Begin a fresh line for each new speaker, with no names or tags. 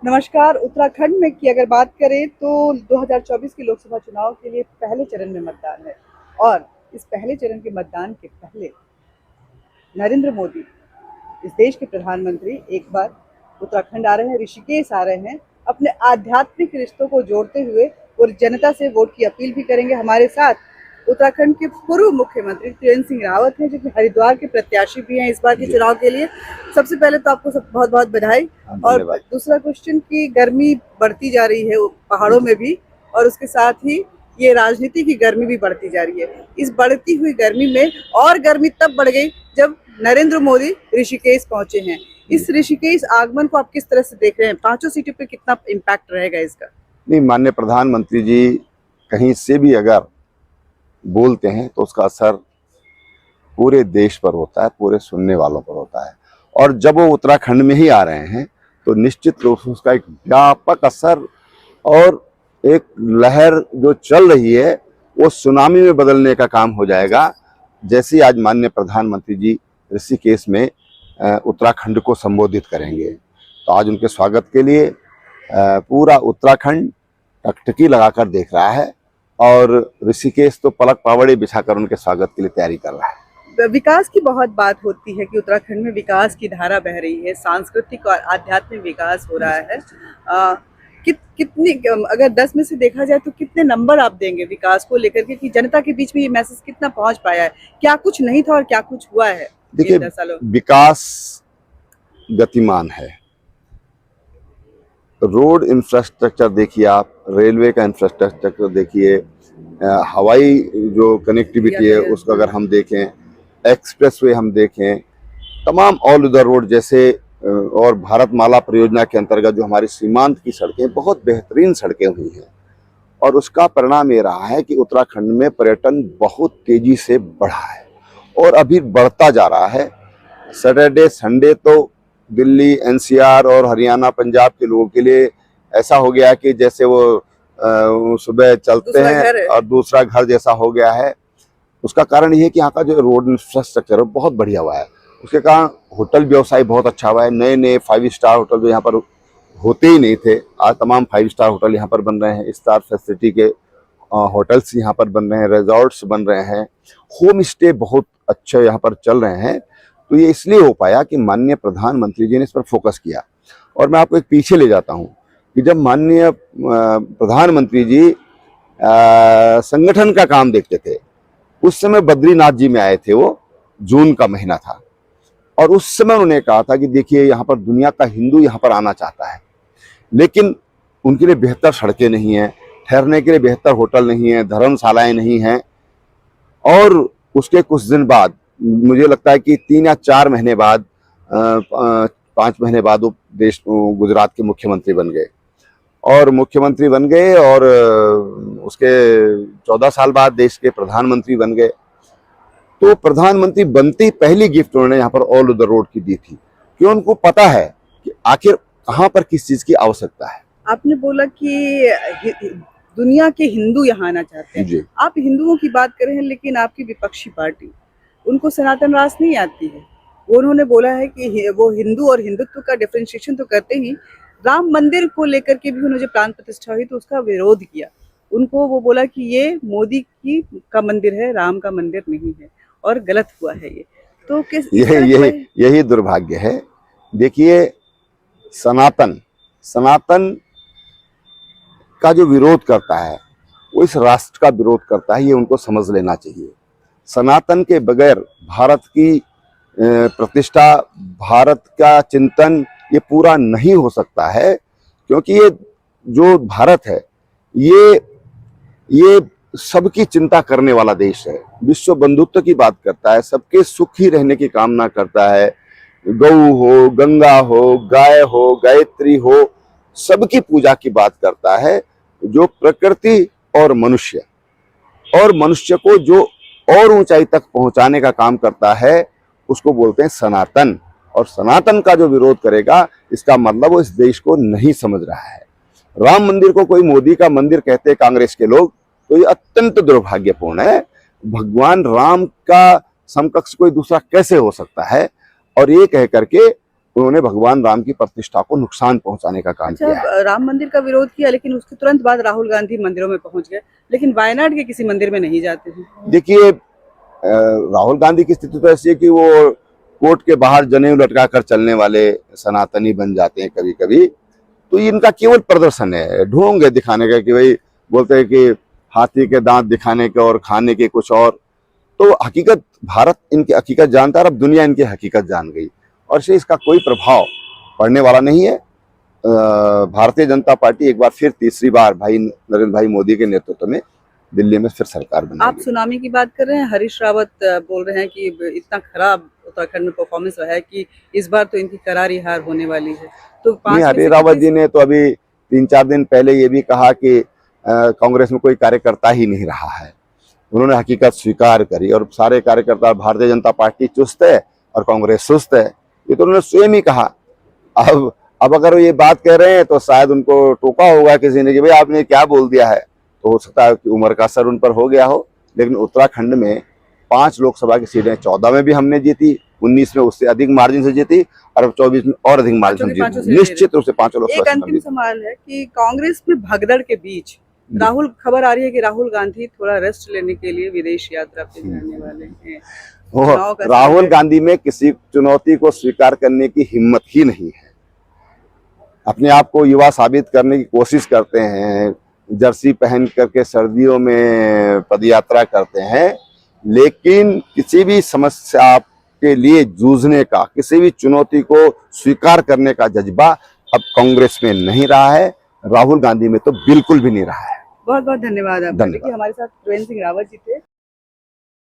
नमस्कार। उत्तराखंड में की अगर बात करें तो 2024 के लोकसभा चुनाव के लिए पहले चरण में मतदान है और इस पहले चरण के मतदान के पहले नरेंद्र मोदी, इस देश के प्रधानमंत्री, एक बार उत्तराखंड आ रहे हैं, ऋषिकेश आ रहे हैं। अपने आध्यात्मिक रिश्तों को जोड़ते हुए और जनता से वोट की अपील भी करेंगे। हमारे साथ उत्तराखंड के पूर्व मुख्यमंत्री त्रिवेंद्र सिंह रावत हैं, जो कि हरिद्वार के प्रत्याशी भी हैं इस बार के चुनाव के लिए। सबसे पहले तो आपको सब बहुत बहुत बधाई। और दूसरा क्वेश्चन की गर्मी बढ़ती जा रही है पहाड़ों में भी, और उसके साथ ही ये राजनीति की गर्मी भी बढ़ती जा रही है। इस बढ़ती हुई गर्मी में और गर्मी तब बढ़ गई जब नरेंद्र मोदी ऋषिकेश पहुंचे हैं। इस ऋषिकेश आगमन को आप किस तरह से देख रहे हैं? 5 सीटों पे कितना इम्पैक्ट रहेगा इसका?
नहीं, माननीय प्रधानमंत्री जी कहीं से भी अगर बोलते हैं तो उसका असर पूरे देश पर होता है, पूरे सुनने वालों पर होता है। और जब वो उत्तराखंड में ही आ रहे हैं तो निश्चित रूप से उसका एक व्यापक असर और एक लहर जो चल रही है वो सुनामी में बदलने का काम हो जाएगा। जैसे आज माननीय प्रधानमंत्री जी ऋषिकेश में उत्तराखंड को संबोधित करेंगे तो आज उनके स्वागत के लिए पूरा उत्तराखंड टकटकी लगाकर देख रहा है और ऋषिकेश तो पलक पावड़े बिछाकर उनके स्वागत के लिए तैयारी कर रहा है।
विकास की बहुत बात होती है कि उत्तराखंड में विकास की धारा बह रही है, सांस्कृतिक और आध्यात्मिक विकास हो रहा है। कितनी, अगर 10 में से देखा जाए तो कितने नंबर आप देंगे विकास को लेकर के, कि जनता के बीच में ये मैसेज कितना पहुंच पाया है? क्या कुछ नहीं था और क्या कुछ हुआ है?
देखिए, विकास गतिमान है। रोड इंफ्रास्ट्रक्चर देखिए, आप रेलवे का इंफ्रास्ट्रक्चर देखिए, हवाई जो कनेक्टिविटी है उसको अगर हम देखें, एक्सप्रेसवे हम देखें, तमाम ऑल ओवर रोड जैसे, और भारतमाला परियोजना के अंतर्गत जो हमारी सीमांत की सड़कें बहुत बेहतरीन सड़कें हुई हैं। और उसका परिणाम ये रहा है कि उत्तराखंड में पर्यटन बहुत तेजी से बढ़ा है और अभी बढ़ता जा रहा है। सैटरडे संडे तो दिल्ली, एनसीआर और हरियाणा, पंजाब के लोगों के लिए ऐसा हो गया कि जैसे वो सुबह चलते हैं और दूसरा घर जैसा हो गया है। उसका कारण ये है कि यहाँ का जो रोड इंफ्रास्ट्रक्चर है बहुत बढ़िया हुआ है। उसके कारण होटल व्यवसाय बहुत अच्छा हुआ है। नए नए 5 स्टार होटल जो यहाँ पर होते ही नहीं थे, आज तमाम 5 स्टार होटल यहाँ पर बन रहे हैं। स्टार फैसिलिटी के होटल्स यहाँ पर बन रहे हैं, रिजॉर्ट्स बन रहे हैं, होम स्टे बहुत अच्छे यहाँ पर चल रहे हैं। तो ये इसलिए हो पाया कि माननीय प्रधानमंत्री जी ने इस पर फोकस किया। और मैं आपको एक पीछे ले जाता हूँ कि जब माननीय प्रधानमंत्री जी संगठन का काम देखते थे, उस समय बद्रीनाथ जी में आए थे, वो जून का महीना था, और उस समय उन्होंने कहा था कि देखिए यहाँ पर दुनिया का हिंदू यहाँ पर आना चाहता है, लेकिन उनके लिए बेहतर सड़कें नहीं हैं, ठहरने के लिए बेहतर होटल नहीं है, धर्मशालाएं नहीं हैं। और उसके कुछ दिन बाद, मुझे लगता है कि 3 या 4 महीने बाद, 5 महीने बाद वो गुजरात के मुख्यमंत्री बन गए। और मुख्यमंत्री बन गए और उसके 14 साल बाद देश के प्रधानमंत्री बन गए। तो प्रधानमंत्री बनते ही पहली गिफ्ट उन्होंने यहाँ पर ऑल ओवर द रोड की दी थी, कि उनको पता है कि आखिर कहाँ पर किस चीज की आवश्यकता है।
आपने बोला कि दुनिया के हिंदू यहाँ आना चाहते हैं। आप हिंदुओं की बात कर रहे हैं, लेकिन आपकी विपक्षी पार्टी, उनको सनातन रास नहीं आती है। वो उन्होंने बोला है कि वो हिंदू और हिंदुत्व का डिफरेंशिएशन तो करते ही, राम मंदिर को लेकर के भी उन्होंने जब प्राण प्रतिष्ठा हुई तो उसका विरोध किया। उनको वो बोला कि ये मोदी का मंदिर है, राम का मंदिर नहीं है, और गलत हुआ है ये। तो किस
यही दुर्भाग्य है। देखिए, सनातन का जो विरोध करता है वो इस राष्ट्र का विरोध करता है, ये उनको समझ लेना चाहिए। सनातन के बगैर भारत की प्रतिष्ठा, भारत का चिंतन ये पूरा नहीं हो सकता है, क्योंकि ये जो भारत है ये सबकी चिंता करने वाला देश है, विश्व बंधुत्व की बात करता है, सबके सुखी रहने की कामना करता है। गौ हो, गंगा हो, गाय हो, गायत्री हो, सबकी पूजा की बात करता है। जो प्रकृति और मनुष्य को जो और ऊंचाई तक पहुंचाने का काम करता है, उसको बोलते हैं सनातन। और सनातन का जो विरोध करेगा, इसका मतलब वो इस देश को नहीं समझ रहा है। राम मंदिर को कोई मोदी का मंदिर कहते हैं कांग्रेस के लोग, तो ये अत्यंत दुर्भाग्यपूर्ण है। भगवान राम का समकक्ष कोई दूसरा कैसे हो सकता है? और ये कह करके उन्होंने भगवान राम की प्रतिष्ठा को नुकसान पहुंचाने का काम किया है।
अच्छा, राम मंदिर का विरोध किया, लेकिन उसके तुरंत बाद राहुल गांधी मंदिरों में पहुंच गए, लेकिन वायनाड के किसी मंदिर में नहीं जाते हैं।
देखिए, राहुल गांधी की स्थिति तो ऐसी है कि वो कोर्ट के बाहर जनेऊ लटका कर चलने वाले सनातनी बन जाते हैं कभी कभी। तो ये इनका केवल प्रदर्शन है, ढोंग है दिखाने का, कि भाई बोलते हैं कि हाथी के दांत दिखाने के और खाने के कुछ और। तो हकीकत, भारत इनकी हकीकत जानता है, अब दुनिया इनकी हकीकत जान गई, और इससे इसका कोई प्रभाव पड़ने वाला नहीं है। भारतीय जनता पार्टी एक बार फिर तीसरी बार भाई नरेंद्र भाई मोदी के नेतृत्व में दिल्ली में फिर सरकार
आप
बनेगी।
सुनामी की बात कर रहे हैं, हरीश रावत बोल रहे हैं कि इतना खराब उत्तराखंड में परफॉर्मेंस रहा है कि इस बार तो इनकी करारी हार होने वाली है। तो
नहीं, हरीश रावत जी ने तो अभी 3-4 दिन पहले ये भी कहा कि कांग्रेस में कोई कार्यकर्ता ही नहीं रहा है। उन्होंने हकीकत स्वीकार करी, और सारे कार्यकर्ता, भारतीय जनता पार्टी चुस्त है और कांग्रेस सुस्त है, ये तो उन्होंने स्वयं ही कहा। अब अगर ये बात कह रहे हैं तो शायद उनको टोका होगा किसी ने कि भाई आपने क्या बोल दिया है। तो हो सकता है कि उम्र का असर उन पर हो गया हो, लेकिन उत्तराखंड में 5 लोकसभा की सीटें 14 में भी हमने जीती, 19 में उससे अधिक मार्जिन से जीती, और 24 में और अधिक मार्जिन से जीती। निश्चित रूप से 5 लोकसभा।
एक अंतिम सवाल है कि कांग्रेस में भगदड़ के बीच खबर आ रही है कि राहुल गांधी थोड़ा रेस्ट लेने के लिए विदेश यात्रा पे जाने वाले हैं।
राहुल गांधी में किसी चुनौती को स्वीकार करने की हिम्मत ही नहीं है। अपने आप को युवा साबित करने की कोशिश करते हैं, जर्सी पहन करके सर्दियों में पदयात्रा करते हैं, लेकिन किसी भी समस्या के लिए जूझने का, किसी भी चुनौती को स्वीकार करने का जज्बा अब कांग्रेस में नहीं रहा है, राहुल गांधी में तो बिल्कुल भी नहीं रहा है।
बहुत बहुत धन्यवाद आपका।
धन्यवाद।
हमारे साथ त्रिवेंद्र सिंह रावत जी थे।